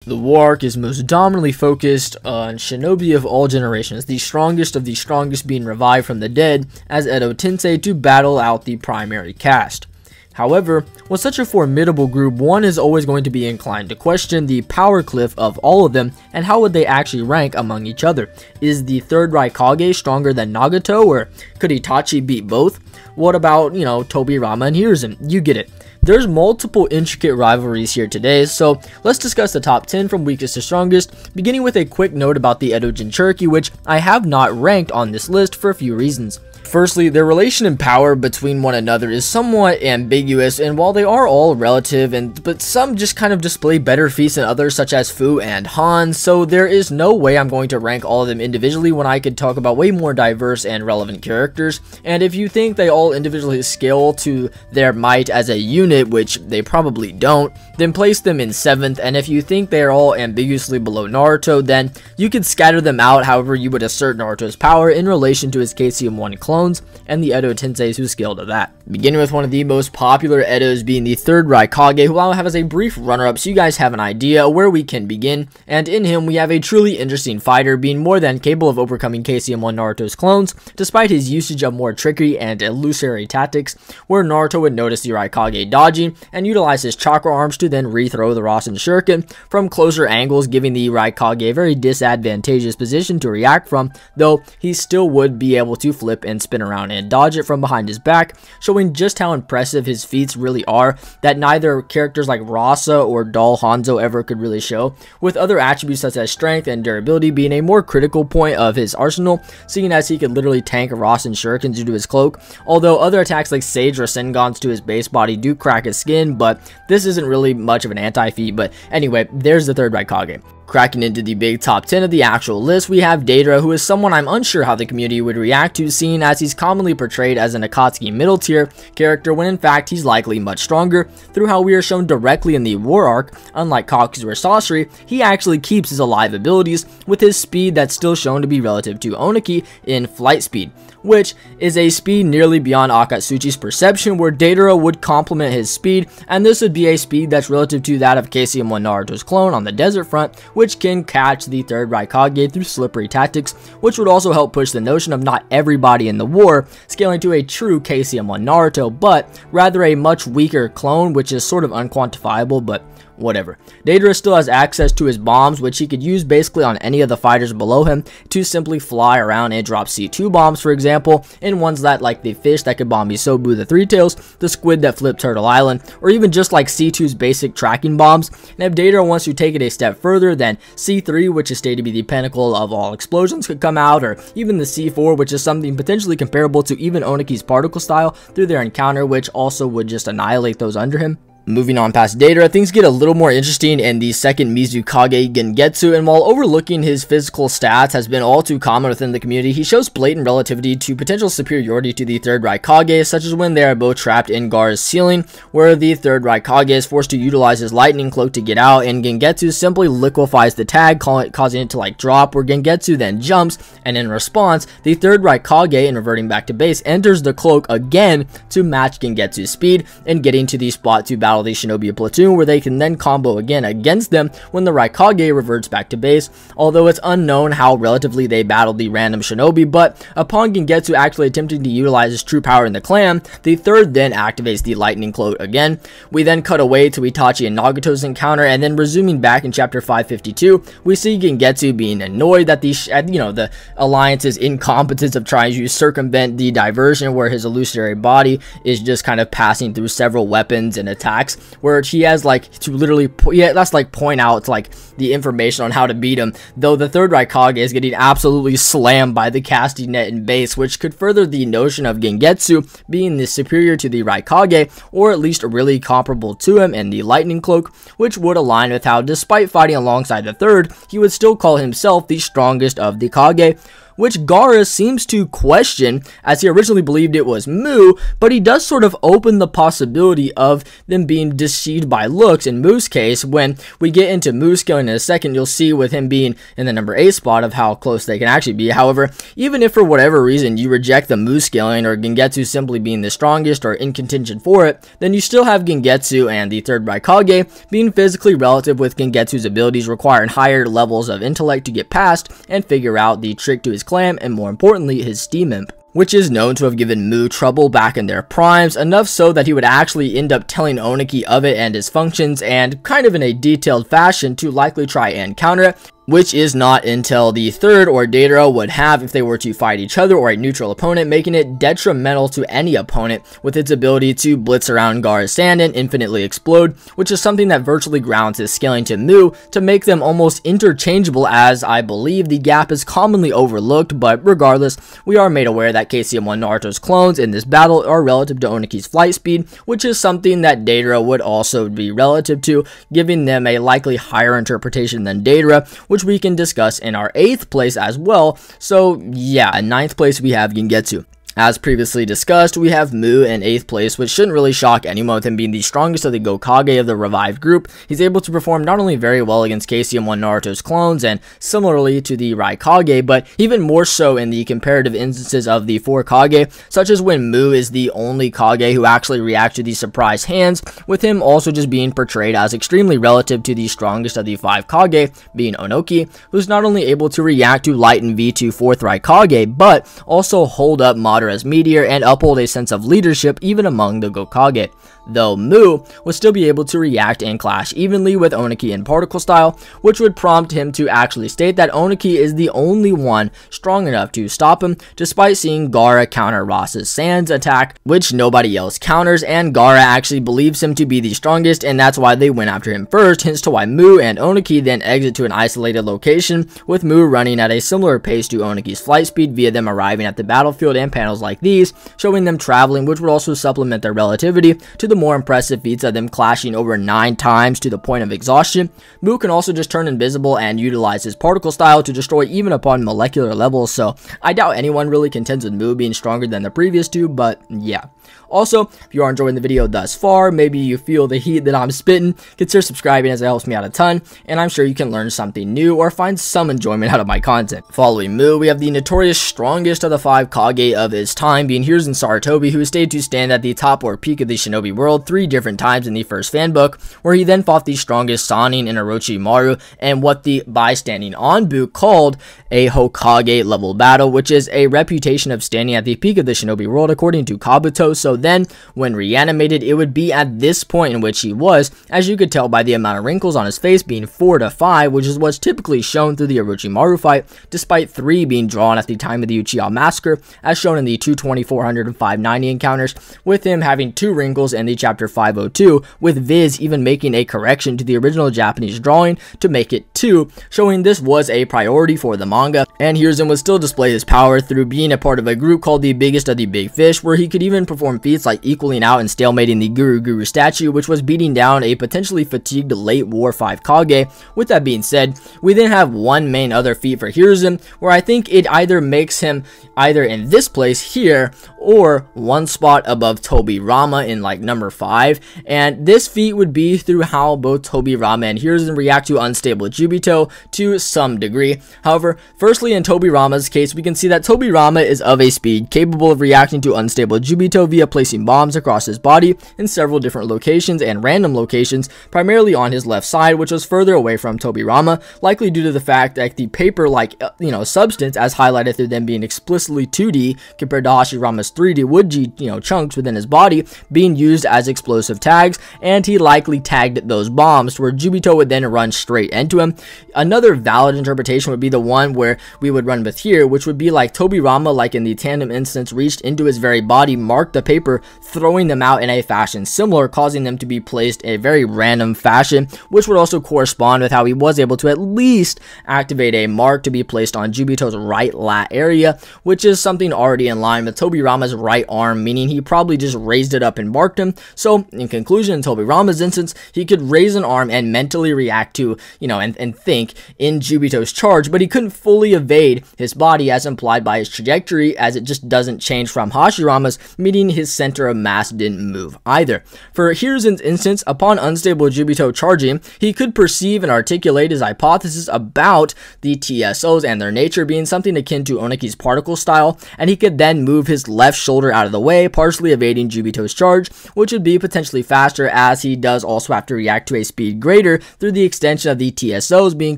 The war arc is most dominantly focused on shinobi of all generations, the strongest of the strongest being revived from the dead as Edo Tensei to battle out the primary cast. However, with such a formidable group, one is always going to be inclined to question the power cliff of all of them and how would they actually rank among each other. Is the third Raikage stronger than Nagato, or could Itachi beat both? What about, Tobirama and Hiruzen? You get it. There's multiple intricate rivalries here today, so let's discuss the top 10 from weakest to strongest, beginning with a quick note about the Edo Jinchuriki, which I have not ranked on this list for a few reasons. Firstly, their relation in power between one another is somewhat ambiguous, and while they are all relative, but some just kind of display better feats than others, such as Fu and Han, so there is no way I'm going to rank all of them individually when I could talk about way more diverse and relevant characters. And if you think they all individually scale to their might as a unit, which they probably don't, then place them in 7th, and if you think they are all ambiguously below Naruto, then you could scatter them out however you would assert Naruto's power in relation to his KCM1 clones and the Edo Tenseis who scale to that. Beginning with one of the most popular Edos being the third Raikage, who I'll have as a brief runner-up so you guys have an idea where we can begin, and in him we have a truly interesting fighter being more than capable of overcoming KCM1 Naruto's clones, despite his usage of more trickery and illusory tactics, where Naruto would notice the Raikage dodging and utilize his chakra arms to then rethrow the Rasen Shuriken from closer angles, giving the Raikage a very disadvantageous position to react from, though he still would be able to flip and spin around and dodge it from behind his back, showing just how impressive his feats really are that neither characters like Rasa or Doll Hanzo ever could really show, with other attributes such as strength and durability being a more critical point of his arsenal, seeing as he could literally tank Rasen Shurikens due to his cloak, although other attacks like Sage Rasengans to his base body do crack his skin, but this isn't really much of an anti-feat. But anyway, there's the third Raikage. Cracking into the big top 10 of the actual list, we have Deidara, who is someone I'm unsure how the community would react to, seeing as he's commonly portrayed as an Akatsuki middle tier character when in fact he's likely much stronger, through how we are shown directly in the war arc. Unlike Kakuzu or Sasori, he actually keeps his alive abilities with his speed that's still shown to be relative to Oniki in flight speed, which is a speed nearly beyond Akatsuchi's perception, where Deidara would complement his speed, and this would be a speed that's relative to that of KCM1 Naruto's clone on the desert front, which can catch the third Raikage through slippery tactics, which would also help push the notion of not everybody in the war scaling to a true KCM1 Naruto, but rather a much weaker clone, which is sort of unquantifiable, but whatever. Deidara still has access to his bombs, which he could use basically on any of the fighters below him to simply fly around and drop C2 bombs, for example, in ones that like the fish that could bomb Isobu the Three Tails, the squid that flipped Turtle Island, or even just like C2's basic tracking bombs. And if Deidara wants to take it a step further, then C3, which is stated to be the pinnacle of all explosions, could come out, or even the C4, which is something potentially comparable to even Oniki's particle style through their encounter, which also would just annihilate those under him. Moving on past Deidara, things get a little more interesting in the second Mizukage Gengetsu, and while overlooking his physical stats has been all too common within the community, he shows blatant relativity to potential superiority to the third Raikage, such as when they are both trapped in Gaara's ceiling, where the third Raikage is forced to utilize his lightning cloak to get out, and Gengetsu simply liquefies the tag, causing it to like drop, where Gengetsu then jumps, and in response, the third Raikage, in reverting back to base, enters the cloak again to match Gengetsu's speed, and getting to the spot to battle the Shinobi platoon, where they can then combo again against them when the Raikage reverts back to base, although it's unknown how relatively they battled the random Shinobi. But upon Gengetsu actually attempting to utilize his true power in the clan, the third then activates the lightning cloak again. We then cut away to Itachi and Nagato's encounter, and then resuming back in chapter 552, we see Gengetsu being annoyed that the alliance's incompetence of trying to circumvent the diversion, where his illusory body is just kind of passing through several weapons and attacks, where he has like to literally that's like point out like the information on how to beat him, though the third Raikage is getting absolutely slammed by the casting net in base, which could further the notion of Gengetsu being the superior to the Raikage, or at least really comparable to him in the lightning cloak, which would align with how, despite fighting alongside the third, he would still call himself the strongest of the Kage, which Gaara seems to question, as he originally believed it was Mu, but he does sort of open the possibility of them being deceived by looks in Mu's case. When we get into Mu's scaling in a second, you'll see with him being in the number 8 spot of how close they can actually be. However, even if for whatever reason you reject the Mu scaling, or Gengetsu simply being the strongest or in contention for it, then you still have Gengetsu and the third Raikage being physically relative, with Gengetsu's abilities requiring higher levels of intellect to get past and figure out the trick to his clam, and more importantly, his Steam Imp, which is known to have given Mu trouble back in their primes, enough so that he would actually end up telling Oniki of it and his functions, and kind of in a detailed fashion to likely try and counter it, which is not intel the third or Deidara would have if they were to fight each other or a neutral opponent, making it detrimental to any opponent with its ability to blitz around Gaara's sand and infinitely explode, which is something that virtually grounds his scaling to Mu to make them almost interchangeable, as I believe the gap is commonly overlooked. But regardless, we are made aware that KCM1 Naruto's clones in this battle are relative to Oniki's flight speed, which is something that Deidara would also be relative to, giving them a likely higher interpretation than Deidara, which we can discuss in our 8th place as well. So yeah, in 9th place we have Gengetsu. As previously discussed, we have Mu in 8th place, which shouldn't really shock anyone with him being the strongest of the Gokage of the revived group. He's able to perform not only very well against KCM1 Naruto's clones and similarly to the Raikage, but even more so in the comparative instances of the 4 Kage, such as when Mu is the only Kage who actually reacts to the surprise hands, with him also just being portrayed as extremely relative to the strongest of the 5 Kage, being Onoki, who's not only able to react to Light and V2 4th Raikage, but also hold up Madara's meteor and uphold a sense of leadership even among the Gokage, though Mu would still be able to react and clash evenly with Oniki in particle style, which would prompt him to actually state that Oniki is the only one strong enough to stop him, despite seeing Gaara counter Ross's Sands attack, which nobody else counters, and Gaara actually believes him to be the strongest, and that's why they went after him first, hence to why Mu and Oniki then exit to an isolated location, with Mu running at a similar pace to Oniki's flight speed via them arriving at the battlefield, and panels like these showing them traveling, which would also supplement their relativity to the more impressive feats of them clashing over 9 times to the point of exhaustion. Mu can also just turn invisible and utilize his particle style to destroy even upon molecular levels, so I doubt anyone really contends with Mu being stronger than the previous two, but yeah. Also, if you are enjoying the video thus far, maybe you feel the heat that I'm spitting, consider subscribing as it helps me out a ton, and I'm sure you can learn something new or find some enjoyment out of my content. Following Mu, we have the notorious strongest of the 5 Kage of his time, being Hiruzen Sarutobi, who stayed to stand at the top or peak of the shinobi world 3 different times in the first fan book, where he then fought the strongest Sannin and Orochimaru, and what the bystanding Anbu called a Hokage level battle, which is a reputation of standing at the peak of the shinobi world according to Kabuto. So then, when reanimated, it would be at this point in which he was, as you could tell by the amount of wrinkles on his face being 4 to 5, which is what's typically shown through the Orochimaru fight, despite 3 being drawn at the time of the Uchiha Massacre, as shown in the 220, 400, and 590 encounters, with him having 2 wrinkles in the chapter 502, with Viz even making a correction to the original Japanese drawing to make it 2, showing this was a priority for the manga, and Hiruzen would still display his power through being a part of a group called the Biggest of the Big Fish, where he could even perform feats like equaling out and stalemating the Guru statue, which was beating down a potentially fatigued late war 5 Kage. With that being said, we then have one main other feat for Hiruzen, where I think it either makes him either in this place here or one spot above Tobirama in like number 5, and this feat would be through how both Tobirama and Hiruzen react to unstable Jubito to some degree. However, firstly in Tobirama's case, we can see that Tobirama is of a speed capable of reacting to unstable Jubito via placing bombs across his body in several different locations and random locations, primarily on his left side, which was further away from Tobirama, likely due to the fact that the paper-like substance, as highlighted through them being explicitly 2D compared to Hashirama's 3D wood chunks within his body, being used as explosive tags, and he likely tagged those bombs where Jubito would then run straight into him. Another valid interpretation would be the one where we would run with here, which would be like Tobirama, like in the tandem instance, reached into his very body, marked the paper, throwing them out in a fashion similar, causing them to be placed in a very random fashion, which would also correspond with how he was able to at least activate a mark to be placed on Jubito's right lat area, which is something already in line with Tobirama's right arm, meaning he probably just raised it up and marked him, So in conclusion, in Tobirama's instance, he could raise an arm and mentally react to, and think in Jubito's charge, but he couldn't fully evade his body as implied by his trajectory, as it just doesn't change from Hashirama's, meaning his center of mass didn't move either. For Hiruzen's instance, upon unstable Jubito charging, he could perceive and articulate his hypothesis about the TSOs and their nature being something akin to Oniki's particle style, and he could then move his left shoulder out of the way, partially evading Jubito's charge, which would be potentially faster, as he does also have to react to a speed greater through the extension of the TSOs being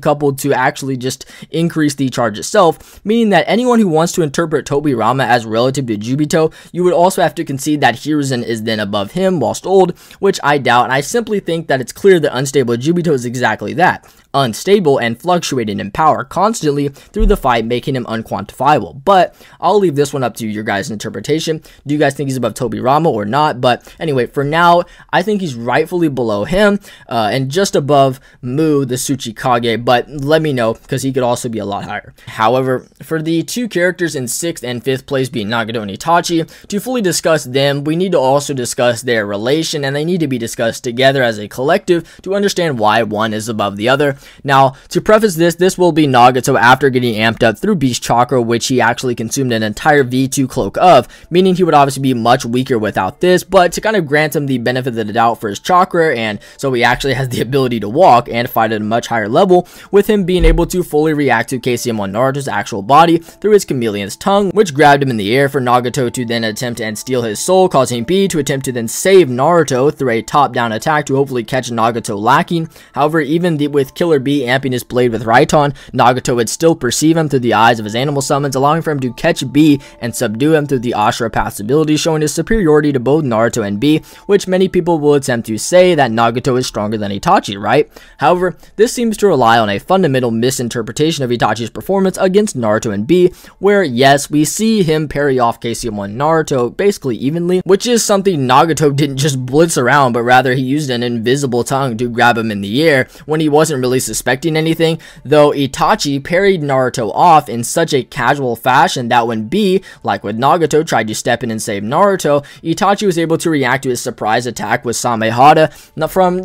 coupled to actually just increase the charge itself, meaning that anyone who wants to interpret Tobirama as relative to Jubito, you would also have to concede that Hiruzen is then above him whilst old, which I doubt, and I simply think that it's clear that unstable Jubito is exactly that. Unstable and fluctuating in power constantly through the fight, making him unquantifiable. But I'll leave this one up to your guys' interpretation. Do you guys think he's above Tobirama or not? But anyway, for now, I think he's rightfully below him and just above Mu, the Tsuchikage, but let me know, because he could also be a lot higher. However, for the two characters in 6th and 5th place being Nagato and Itachi, to fully discuss them, we need to also discuss their relation, and they need to be discussed together as a collective to understand why one is above the other. Now, to preface this will be Nagato after getting amped up through Beast Chakra, which he actually consumed an entire V2 cloak of, meaning he would obviously be much weaker without this, but to kind of grant him the benefit of the doubt for his chakra, and so he actually has the ability to walk and fight at a much higher level, with him being able to fully react to KCM1 Naruto's actual body through his chameleon's tongue, which grabbed him in the air for Nagato to then attempt and steal his soul, causing B to attempt to then save Naruto through a top-down attack to hopefully catch Nagato lacking. However, even with Killer B amping his blade with Raiton, Nagato would still perceive him through the eyes of his animal summons, allowing for him to catch B and subdue him through the Ashura Path's ability, showing his superiority to both Naruto and B, which many people will attempt to say that Nagato is stronger than Itachi, right? However, this seems to rely on a fundamental misinterpretation of Itachi's performance against Naruto and B, where yes, we see him parry off KCM1 Naruto basically evenly, which is something Nagato didn't just blitz around, but rather he used an invisible tongue to grab him in the air when he wasn't really suspecting anything, though Itachi parried Naruto off in such a casual fashion that when B, like with Nagato, tried to step in and save Naruto, Itachi was able to react to his surprise attack with Samehada from,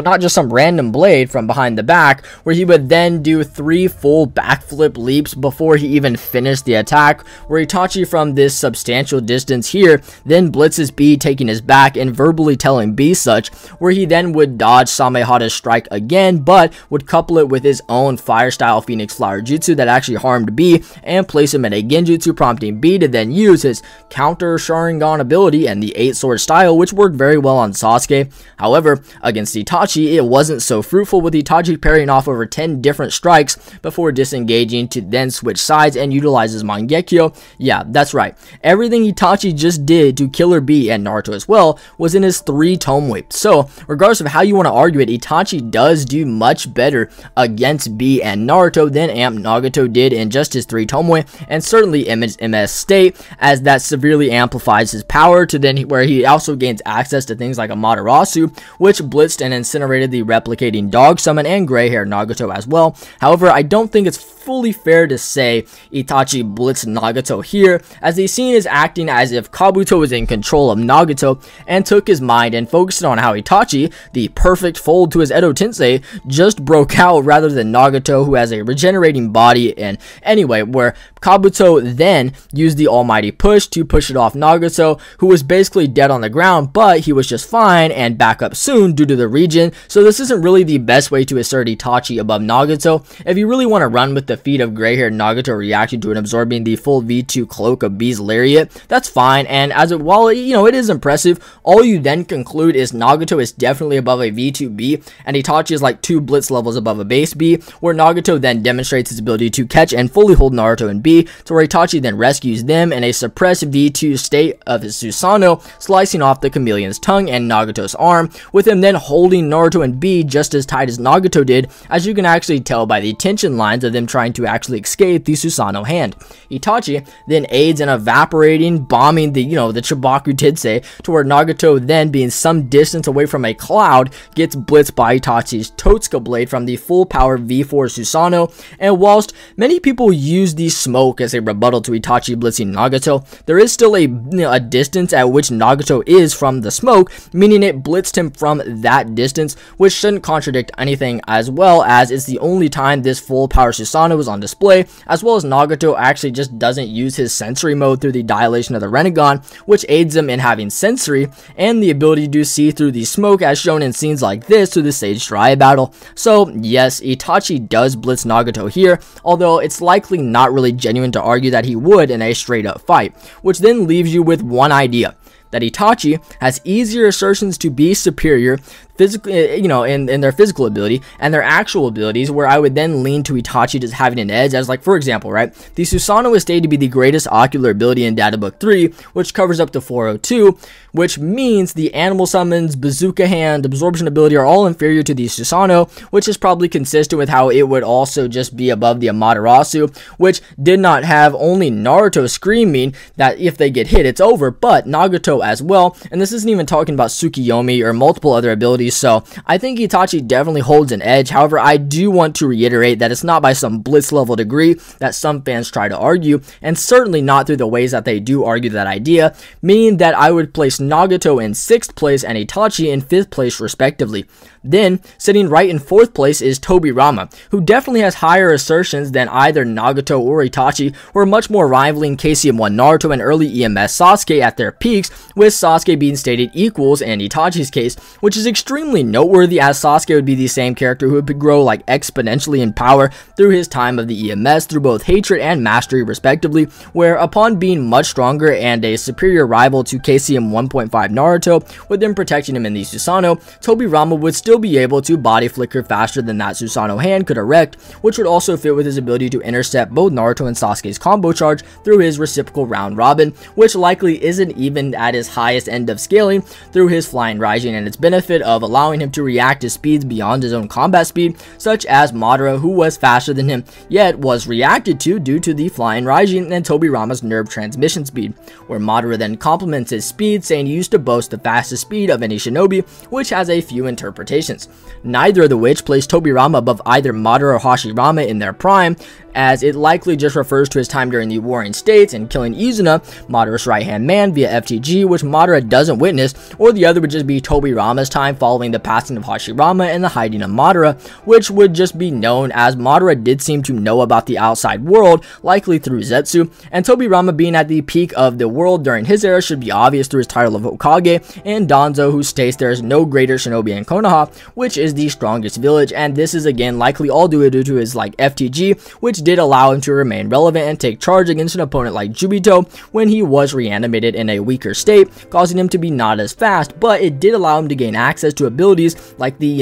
not just some random blade from behind the back, where he would then do 3 full backflip leaps before he even finished the attack, where Itachi from this substantial distance here then blitzes B, taking his back and verbally telling B such, where he then would dodge Samehada's strike again, but would couple it with his own fire style Phoenix Flower Jutsu that actually harmed B and place him in a Genjutsu, prompting B to then use his counter Sharingan ability and the 8 sword style, which worked very well on Sasuke. However, against Itachi, it wasn't so fruitful, with Itachi parrying off over 10 different strikes before disengaging to then switch sides and utilize his Mangekyo. Yeah, that's right. Everything Itachi just did to Killer B and Naruto as well was in his 3 Tomoe. So, regardless of how you want to argue it, Itachi does do much better against B and Naruto than Amp Nagato did in just his 3 Tomoe, and certainly Image MS State, as that severely amplifies his power to then where he also gains access to things like Amaterasu, which blitzed and incinerated the replicating dog summon and gray hair Nagato as well. However, I don't think it's fully fair to say Itachi blitzed Nagato here, as the scene is acting as if Kabuto was in control of Nagato and took his mind and focused on how Itachi, the perfect fold to his Edo Tensei, just broke out rather than Nagato, who has a regenerating body. And anyway, where Kabuto then used the almighty push to push it off Nagato, who was basically dead on the ground, but he was just fine and back up soon due to the regen. So this isn't really the best way to assert Itachi above Nagato. If you really want to run with the feat of gray-haired Nagato reacting to and absorbing the full V2 cloak of B's lariat, that's fine, and while it is impressive, all you then conclude is Nagato is definitely above a V2B, and Itachi is like 2 blitz levels above a base B, where Nagato then demonstrates his ability to catch and fully hold Naruto and B, to where Itachi then rescues them in a suppressed V2 state of his Susanoo, slicing off the chameleon's tongue and Nagato's arm, with him then holding Naruto and B just as tight as Nagato did, as you can actually tell by the tension lines of them trying to actually escape the Susanoo hand. Itachi then aids in evaporating, bombing the Chibaku Tensei, to where Nagato then, being some distance away from a cloud, gets blitzed by Itachi's Totsuka blade blade from the full power V4 Susanoo, and whilst many people use the smoke as a rebuttal to Itachi blitzing Nagato, there is still a distance at which Nagato is from the smoke, meaning it blitzed him from that distance, which shouldn't contradict anything, as well as it's the only time this full power Susanoo is on display, as well as Nagato actually just doesn't use his sensory mode through the dilation of the Rinnegan, which aids him in having sensory and the ability to see through the smoke as shown in scenes like this through the Sage Jiraiya battle. So yes, Itachi does blitz Nagato here, although it's likely not really genuine to argue that he would in a straight up fight, which then leaves you with one idea: that Itachi has easier assertions to be superior physically, in their physical ability and their actual abilities, where I would then lean to Itachi just having an edge, as like, for example, right, the Susanoo is stated to be the greatest ocular ability in Data Book 3, which covers up to 402, which means the animal summons, bazooka hand, absorption ability are all inferior to the Susanoo, which is probably consistent with how it would also just be above the Amaterasu, which did not have only Naruto screaming that if they get hit, it's over, but Nagato as well, and this isn't even talking about Tsukiyomi or multiple other abilities. So I think Itachi definitely holds an edge. However, I do want to reiterate that it's not by some blitz level degree that some fans try to argue, and certainly not through the ways that they do argue that idea, meaning that I would place Nagato in 6th place and Itachi in 5th place respectively. Then, sitting right in 4th place is Tobirama, who definitely has higher assertions than either Nagato or Itachi, who are much more rivaling KCM1 Naruto and early EMS Sasuke at their peaks, with Sasuke being stated equals in Itachi's case, which is extremely noteworthy, as Sasuke would be the same character who would grow like exponentially in power through his time of the EMS through both hatred and mastery respectively, where upon being much stronger and a superior rival to KCM 1.5 Naruto, with them protecting him in the Susanoo, Tobirama would still be able to body flicker faster than that Susanoo hand could erect, which would also fit with his ability to intercept both Naruto and Sasuke's combo charge through his reciprocal round robin, which likely isn't even at his highest end of scaling through his flying Raijin, and its benefit of allowing him to react to speeds beyond his own combat speed, such as Madara, who was faster than him, yet was reacted to due to the flying Raijin and Tobirama's nerve transmission speed, where Madara then complements his speed, saying he used to boast the fastest speed of any shinobi, which has a few interpretations, neither of which place Tobirama above either Madara or Hashirama in their prime, as it likely just refers to his time during the Warring States and killing Izuna, Madara's right-hand man, via FTG, which Madara doesn't witness, or the other would just be Tobirama's time following the passing of Hashirama and the hiding of Madara, which would just be known as Madara did seem to know about the outside world, likely through Zetsu, and Tobirama being at the peak of the world during his era should be obvious through his title of Hokage, and Danzo, who states there is no greater shinobi in Konoha, which is the strongest village, and this is again likely all due to his like FTG, which did allow him to remain relevant and take charge against an opponent like Jubito when he was reanimated in a weaker state, causing him to be not as fast, but it did allow him to gain access to abilities like the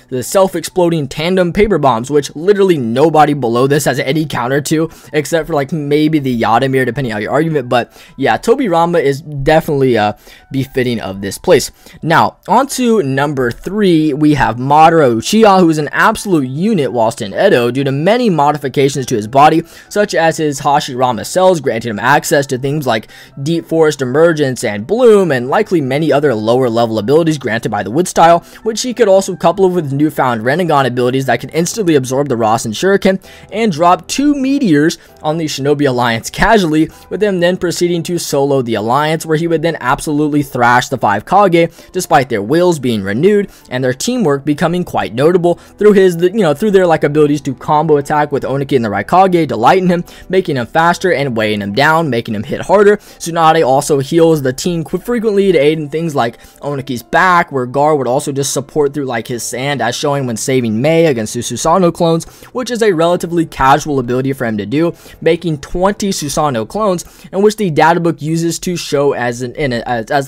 the self-exploding tandem paper bombs, which literally nobody below this has any counter to, except for like maybe the Yadamir, depending on your argument. But yeah, Tobirama is definitely befitting of this place. Now, on to number 3, we have Madara Uchiha, who is an absolute unit whilst in Edo due to many modifications to his body, such as his Hashirama cells, granting him access to things like Deep Forest Emergence and Bloom, and likely many other lower level abilities granted by the Wood style, which he could also couple with newfound Rinnegan abilities that can instantly absorb the Rasen Shuriken and drop 2 meteors on the Shinobi Alliance casually, with him then proceeding to solo the Alliance, where he would then absolutely thrash the 5 Kage, despite their wills being renewed and their teamwork becoming quite notable through his, through their like abilities to combo attack with Oniki and the Raikage to lighten him, making him faster and weighing him down, making him hit harder. Tsunade also heals the team frequently to aid in things like Oniki's back, where Gar would also just support through like his sand, as showing when saving Mei against the Susanoo clones, which is a relatively casual ability for him to do, making 20 Susanoo clones, and which the data book uses to show as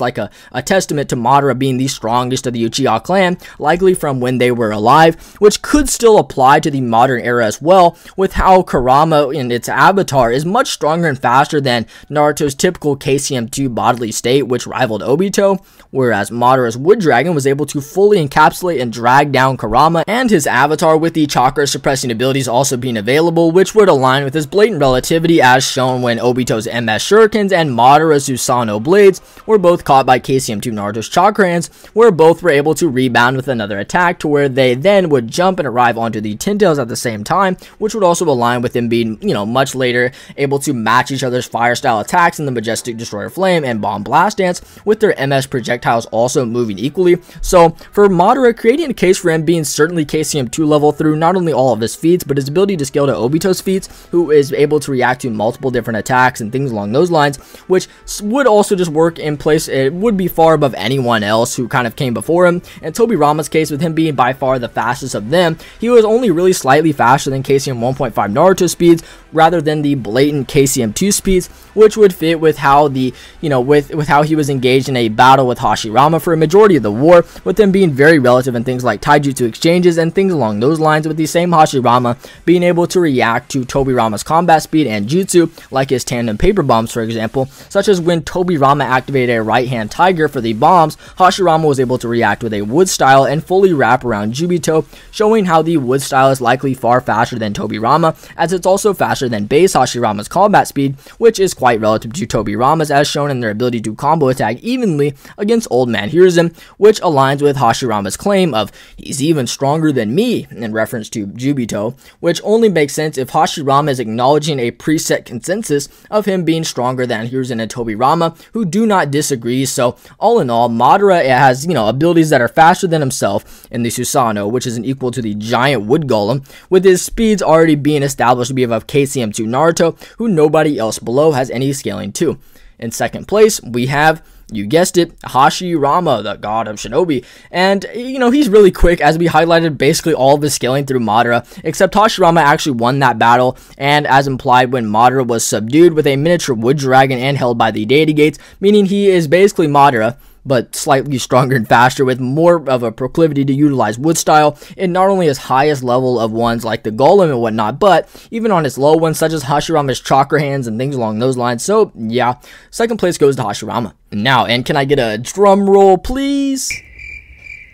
like a testament to Madara being the strongest of the Uchiha clan, likely from when they were alive, which could still apply to the modern era as well, with how Kurama in its avatar is much stronger and faster than Naruto's typical KCM2 bodily state, which rivaled Obito, whereas Madara's Wood Dragon was able to fully encapsulate and drag down Kurama and his avatar, with the chakra suppressing abilities also being available, which would align with his blatant relativity as shown when Obito's MS Shurikens and Madara's Susanoo Blades were both caught by KCM2 Naruto's chakra hands, where both were able to rebound with another attack to where they then would jump and arrive onto the Ten Tails at the same time, which would also align with them being, much later able to match each other's fire style attacks in the Majestic Destroyer Flame and Bomb Blast Dance, with their MS projectiles also moving equally. So for Madara, creating a case for him being certainly KCM2 level through not only all of his feats, but his ability to scale to Obito's feats, who is able to react to multiple different attacks and things along those lines, which would also just work in place. It would be far above anyone else who kind of came before him. And Tobirama's case, with him being by far the fastest of them, he was only really slightly faster than KCM 1.5 Naruto speeds, rather than the blatant KCM 2 speeds, which would fit with how the, with how he was engaged in a battle with Hashirama for a majority of the war, with them being very relative in things like taijutsu exchanges and things along those lines, with the same Hashirama being able to react to Tobirama's combat speed and jutsu, like his tandem paper bombs, for example, such as when Tobirama activated a right hand tiger for the bombs, Hashirama was able to react with a wood style and fully wrap around Jubito, showing how the wood style is likely far faster than Tobirama, as it's also faster than base Hashirama's combat speed, which is quite relative to Tobirama's, as shown in their ability to combo attack evenly against Old Man Hiruzen, which aligns with Hashirama's claim of "he's even stronger than me" in reference to Jubito, which only makes sense if Hashirama is acknowledging a preset consensus of him being stronger than Hiruzen and Tobirama, who do not disagree. So all in all, Madara has, abilities that are faster than himself in the Susanoo, which is an equal to the giant wood golem, with his speeds already being established to be above KCM2 Naruto, who nobody else below has any scaling to. In second place, we have, you guessed it, Hashirama, the god of shinobi. And, he's really quick, as we highlighted basically all of his scaling through Madara, except Hashirama actually won that battle, and as implied when Madara was subdued with a miniature wood dragon and held by the deity gates, meaning he is basically Madara, but slightly stronger and faster, with more of a proclivity to utilize wood style in not only his highest level of ones like the golem and whatnot, but even on his low ones such as Hashirama's chakra hands and things along those lines. So yeah, second place goes to Hashirama. Now, and can I get a drum roll, please?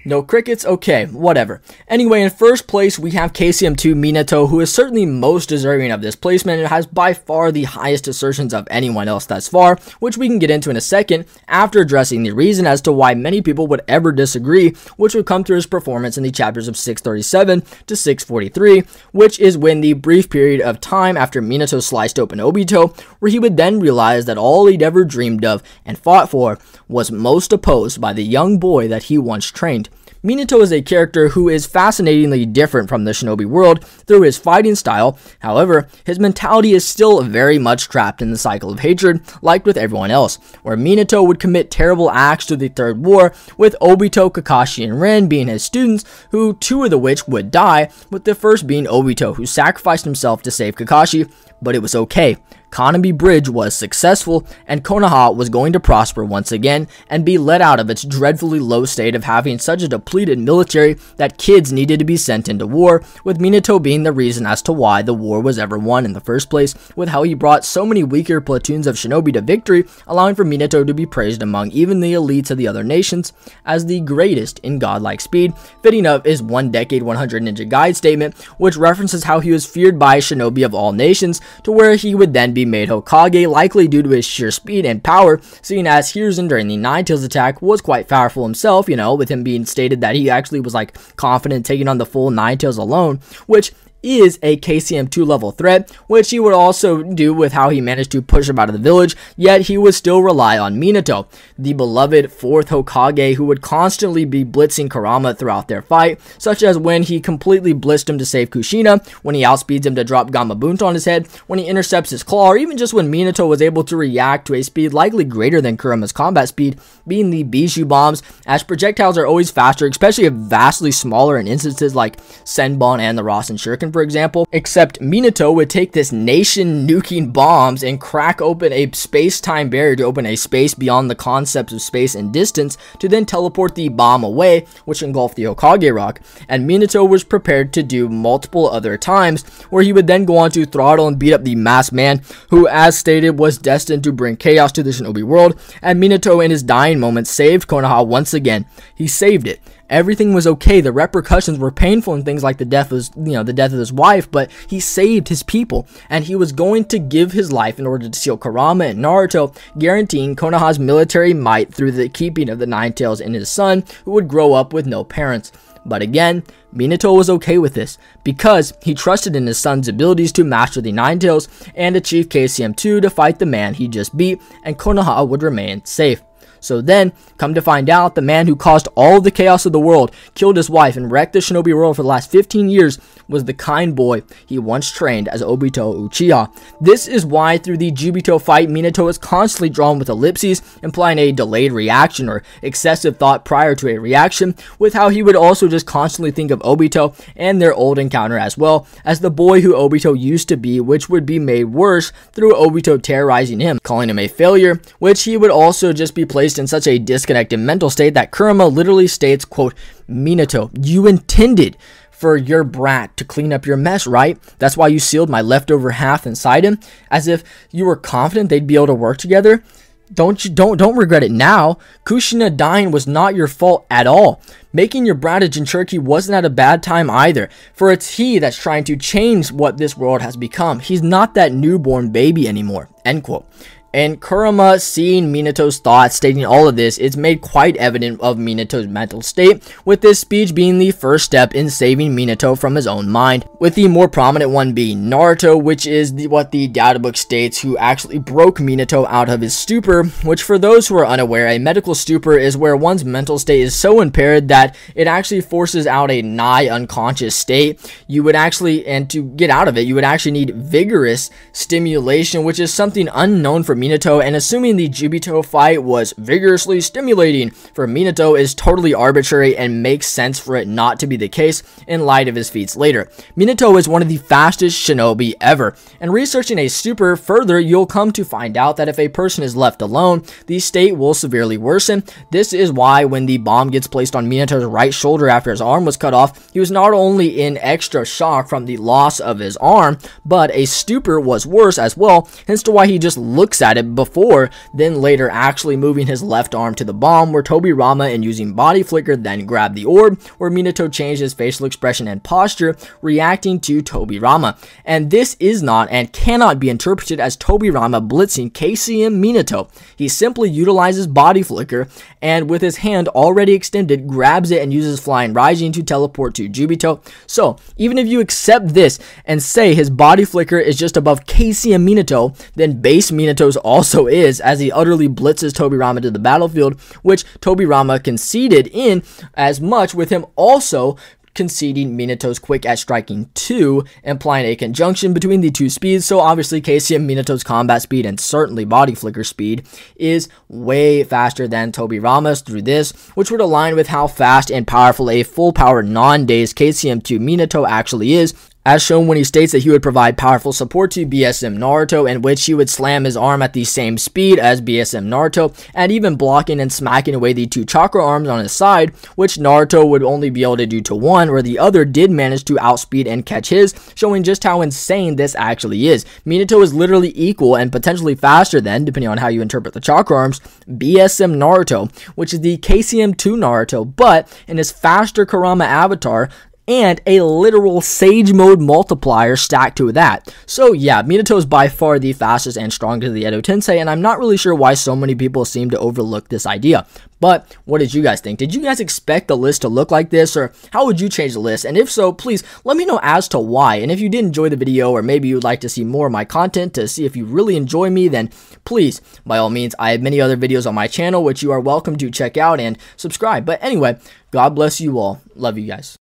No crickets? Okay, whatever. Anyway, in first place, we have KCM2 Minato, who is certainly most deserving of this placement and has by far the highest assertions of anyone else thus far, which we can get into in a second after addressing the reason as to why many people would ever disagree, which would come through his performance in the chapters of 637 to 643, which is when the brief period of time after Minato sliced open Obito, where he would then realize that all he'd ever dreamed of and fought for was most opposed by the young boy that he once trained. Minato is a character who is fascinatingly different from the shinobi world through his fighting style. However, his mentality is still very much trapped in the cycle of hatred, like with everyone else, where Minato would commit terrible acts to the Third War, with Obito, Kakashi, and Rin being his students, who two of which would die, with the first being Obito, who sacrificed himself to save Kakashi, but it was okay. Kanami Bridge was successful, and Konoha was going to prosper once again and be let out of its dreadfully low state of having such a depleted military that kids needed to be sent into war, with Minato being the reason as to why the war was ever won in the first place, with how he brought so many weaker platoons of shinobi to victory, allowing for Minato to be praised among even the elites of the other nations as the greatest in godlike speed, fitting of his 1 decade 100 ninja guide statement, which references how he was feared by shinobi of all nations, to where he would then be made Hokage, likely due to his sheer speed and power, seeing as Hiruzen during the Nine Tails attack was quite powerful himself, with him being stated that he actually was confident taking on the full Nine Tails alone, which is a KCM2 level threat, which he would also do with how he managed to push him out of the village, yet he would still rely on Minato, the beloved 4th Hokage, who would constantly be blitzing Kurama throughout their fight, such as when he completely blitzed him to save Kushina, when he outspeeds him to drop Gamabunta on his head, when he intercepts his claw, or even just when Minato was able to react to a speed likely greater than Kurama's combat speed, being the Bijou bombs, as projectiles are always faster, especially if vastly smaller in instances like Senbon and the Rasen Shuriken, Hadouken, for example, except Minato would take this nation nuking bombs and crack open a space-time barrier to open a space beyond the concepts of space and distance to then teleport the bomb away, which engulfed the Hokage Rock. And Minato was prepared to do multiple other times, where he would then go on to throttle and beat up the masked man, who, as stated, was destined to bring chaos to the Shinobi world. And Minato, in his dying moments, saved Konoha once again. He saved it. Everything was okay. The repercussions were painful and things like the death of his wife, but he saved his people, and he was going to give his life in order to seal Kurama and Naruto, guaranteeing Konoha's military might through the keeping of the Nine Tails in his son, who would grow up with no parents. But again, Minato was okay with this, because he trusted in his son's abilities to master the Nine Tails and achieve KCM2 to fight the man he just beat, and Konoha would remain safe. So then, come to find out, the man who caused all the chaos of the world, killed his wife, and wrecked the Shinobi world for the last 15 years was the kind boy he once trained as Obito Uchiha. This is why through the Jubito fight, Minato is constantly drawn with ellipses, implying a delayed reaction or excessive thought prior to a reaction, with how he would also just constantly think of Obito and their old encounter, as well as the boy who Obito used to be, which would be made worse through Obito terrorizing him, calling him a failure, which he would also just be placed in such a disconnected mental state that Kurama literally states, quote, "Minato, you intended for your brat to clean up your mess, right? That's why you sealed my leftover half inside him, as if you were confident they'd be able to work together. Don't regret it now. Kushina dying was not your fault at all. Making your brat a Jinchuriki wasn't at a bad time either, for it's he that's trying to change what this world has become. He's not that newborn baby anymore," end quote. And Kurama, seeing Minato's thoughts, stating all of this, it's made quite evident of Minato's mental state, with this speech being the first step in saving Minato from his own mind, with the more prominent one being Naruto, which is what the data book states, who actually broke Minato out of his stupor, which for those who are unaware, a medical stupor is where one's mental state is so impaired that it actually forces out a nigh unconscious state. You would actually, and to get out of it, you would actually need vigorous stimulation, which is something unknown for Minato, and assuming the Jubito fight was vigorously stimulating for Minato is totally arbitrary and makes sense for it not to be the case in light of his feats later. Minato is one of the fastest shinobi ever, and researching a stupor further, you'll come to find out that if a person is left alone, the state will severely worsen. This is why when the bomb gets placed on Minato's right shoulder after his arm was cut off, he was not only in extra shock from the loss of his arm, but a stupor was worse as well, hence to why he just looks at it before, then later actually moving his left arm to the bomb, where Tobirama and using body flicker then grabbed the orb, where Minato changed his facial expression and posture, reacting to Tobirama. And this is not and cannot be interpreted as Tobirama blitzing KCM Minato. He simply utilizes body flicker, and with his hand already extended, grabs it and uses Flying Rising to teleport to Jubito. So, even if you accept this and say his body flicker is just above KCM Minato, then base Minato's also is, as he utterly blitzes Tobirama to the battlefield, which Tobirama conceded in as much, with him also conceding Minato's quick at striking 2, implying a conjunction between the two speeds. So obviously KCM Minato's combat speed and certainly body flicker speed is way faster than Tobirama's through this, which would align with how fast and powerful a full power non-dazed KCM2 Minato actually is, as shown when he states that he would provide powerful support to BSM Naruto, in which he would slam his arm at the same speed as BSM Naruto, and even blocking and smacking away the two chakra arms on his side, which Naruto would only be able to do to one, where the other did manage to outspeed and catch his, showing just how insane this actually is. Minato is literally equal and potentially faster than, depending on how you interpret the chakra arms, BSM Naruto, which is the KCM2 Naruto, but in his faster Kurama avatar, and a literal Sage Mode multiplier stacked to that. So yeah, Minato is by far the fastest and strongest of the Edo Tensei, and I'm not really sure why so many people seem to overlook this idea. But what did you guys think? Did you guys expect the list to look like this, or how would you change the list? And if so, please let me know as to why. And if you did enjoy the video, or maybe you'd like to see more of my content to see if you really enjoy me, then please, by all means, I have many other videos on my channel which you are welcome to check out and subscribe. But anyway, God bless you all. Love you guys.